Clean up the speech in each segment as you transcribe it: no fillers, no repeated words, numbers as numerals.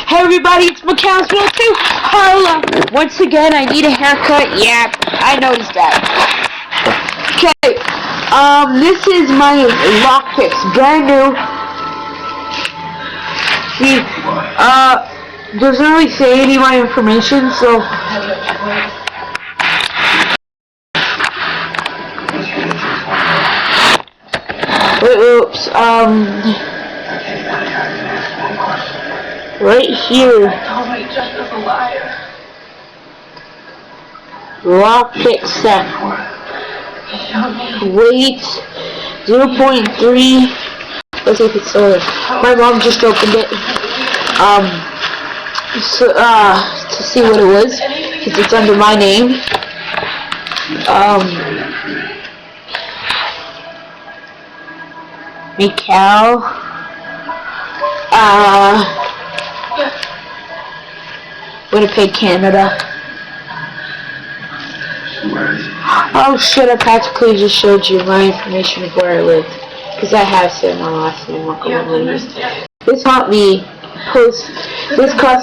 Hey everybody, it's McCown's02. Holla! Once again, I need a haircut. Yeah, I noticed that. Okay, this is my lockpicks, brand new. See, doesn't really say any of my information, so. Oops, right here. Lockpick set. Weight 0.3. Let's see if it's still there. My mom just opened it. To see what it was, because it's under my name. Mikal. Winnipeg, Canada. Oh shit, I practically just showed you my information of where I live. Because I have said my last name. This cost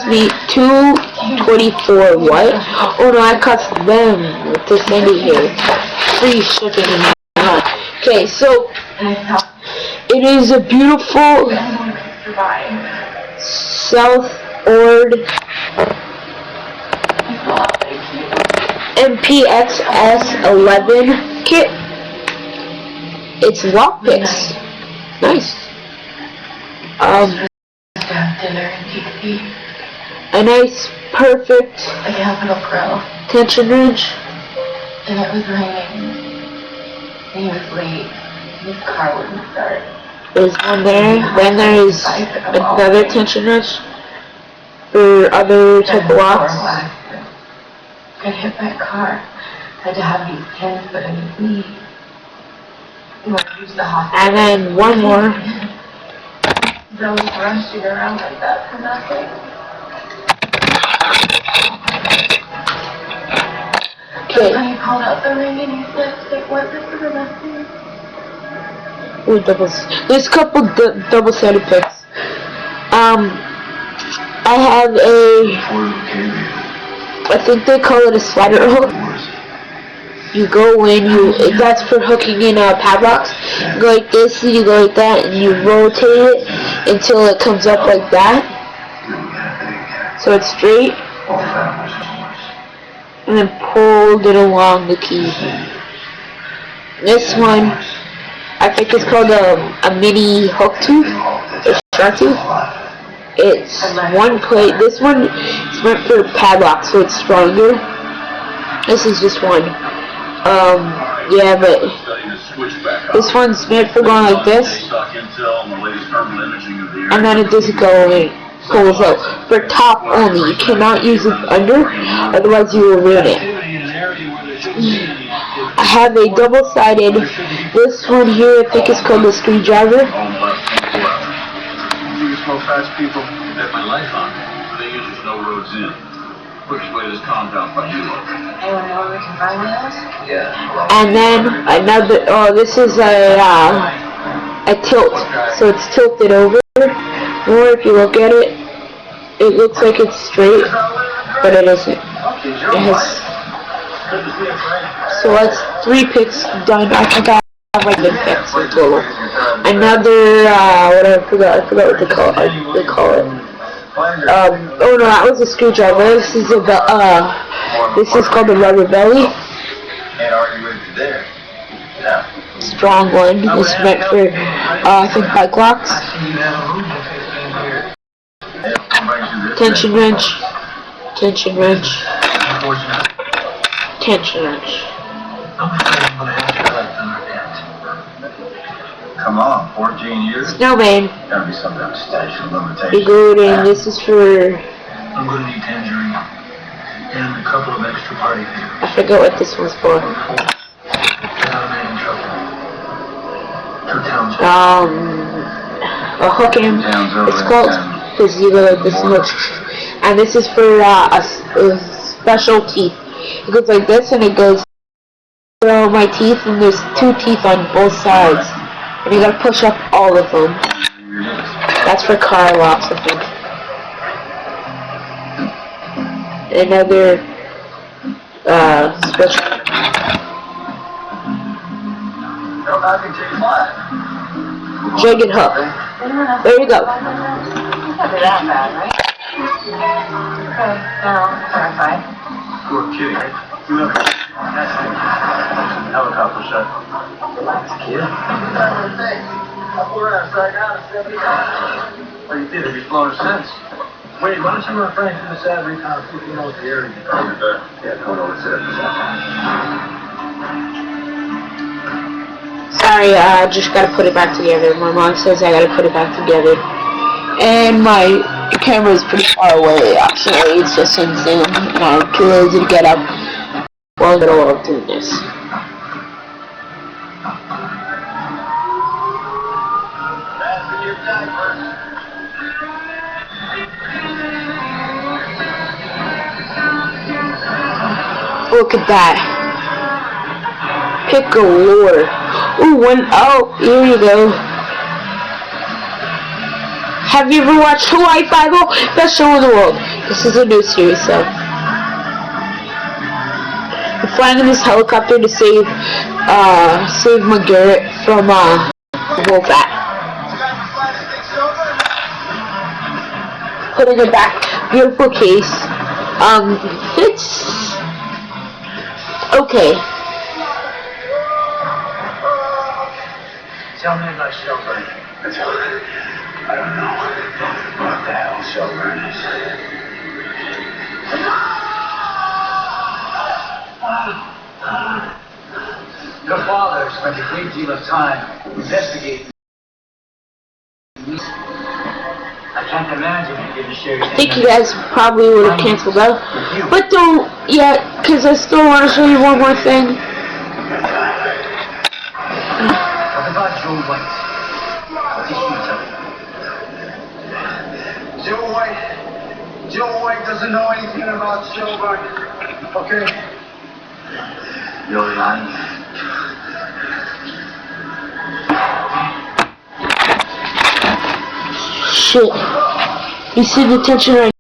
me $224. What? Oh no, I cost them to send it here. Free shipping and that. Okay, so it is a beautiful South Ord MPXS11 kit. It's lockpicks. Nice. A nice, perfect tension wrench. And it was raining. And he was late. His car wouldn't start. There's one there. Then there is another tension wrench for other type of locks. Got hit by a car. Had to have these pins put in his knee. And then one more. Don't rush you around like that for nothing. Okay. When he pulled out the ring and he said, like, what is for the nothing? Ooh, doubles. There's a couple double-sided picks. I have I think they call it a slider hook. You go in, that's for hooking in padlocks. You go like this, and you go like that, and you rotate it until it comes up like that. So it's straight. And then pulled it along the key. This one, I think it's called a mini hook tooth, or shark tooth. It's one plate. This one is meant for padlock, so it's stronger. This is just one. Yeah, but this one's meant for going like this, and then it doesn't go in. Pulls up for top only. You cannot use it under, otherwise you will ruin it. I have a double-sided. This one here, I think is called a screwdriver. And then another. Oh, this is a tilt. So it's tilted over. Or if you look at it, it looks like it's straight, but it isn't. It has. So that's 3 picks done. I think I have like 10 picks in total. Another what I forgot what they call it. Oh no, that was a screwdriver. This is this is called a rubber belly. Strong one. This is meant for I think bike locks. Tension wrench. Tension wrench. Tension wrench. Come on, 14 years? Snowman. Gotta be some kind of statute of limitations. You go in, this is for... I'm gonna need tangerine. And a couple of extra party favors. I forget what this one's for. A hook in. It's called, because you go like this hook. And this is for a special teeth. It goes like this and it goes through my teeth, and there's 2 teeth on both sides. And you gotta push up all of them. That's for car locks, I think. Another switch. Jig and hook. There you go. It's not that bad, right? Okay, now, clarify. You were kidding, right? You never. That's the helicopter shot. Relax, kid. Well, you did. Have you flown since? Wait, why don't you run Frank through the side recon see if he knows the area? Yeah, don't know what's it. Sorry, I just gotta put it back together. My mom says I gotta put it back together. And my camera is pretty far away, actually. It's just in Zoom. And I'm too lazy to get up while in the middle of doing this. Look at that. Pickle lore. Ooh, oh, here you go. Have you ever watched Hawaii Five-O? Best show in the world. This is a new series, so. We're flying in this helicopter to save McGarrett from, Wolfat. Putting it back. Beautiful case. It's okay. Tell me about Shelburne. I don't know what the hell Shelburne is. Your father spent a great deal of time investigating. I can't imagine he didn't share his I think you guys probably would have canceled out. But don't yet, because I still want to show you one more thing. What about Joe White? What did she tell you? Joe White doesn't know anything about Shelburne. Okay? You're lying. Shit. You see the tension right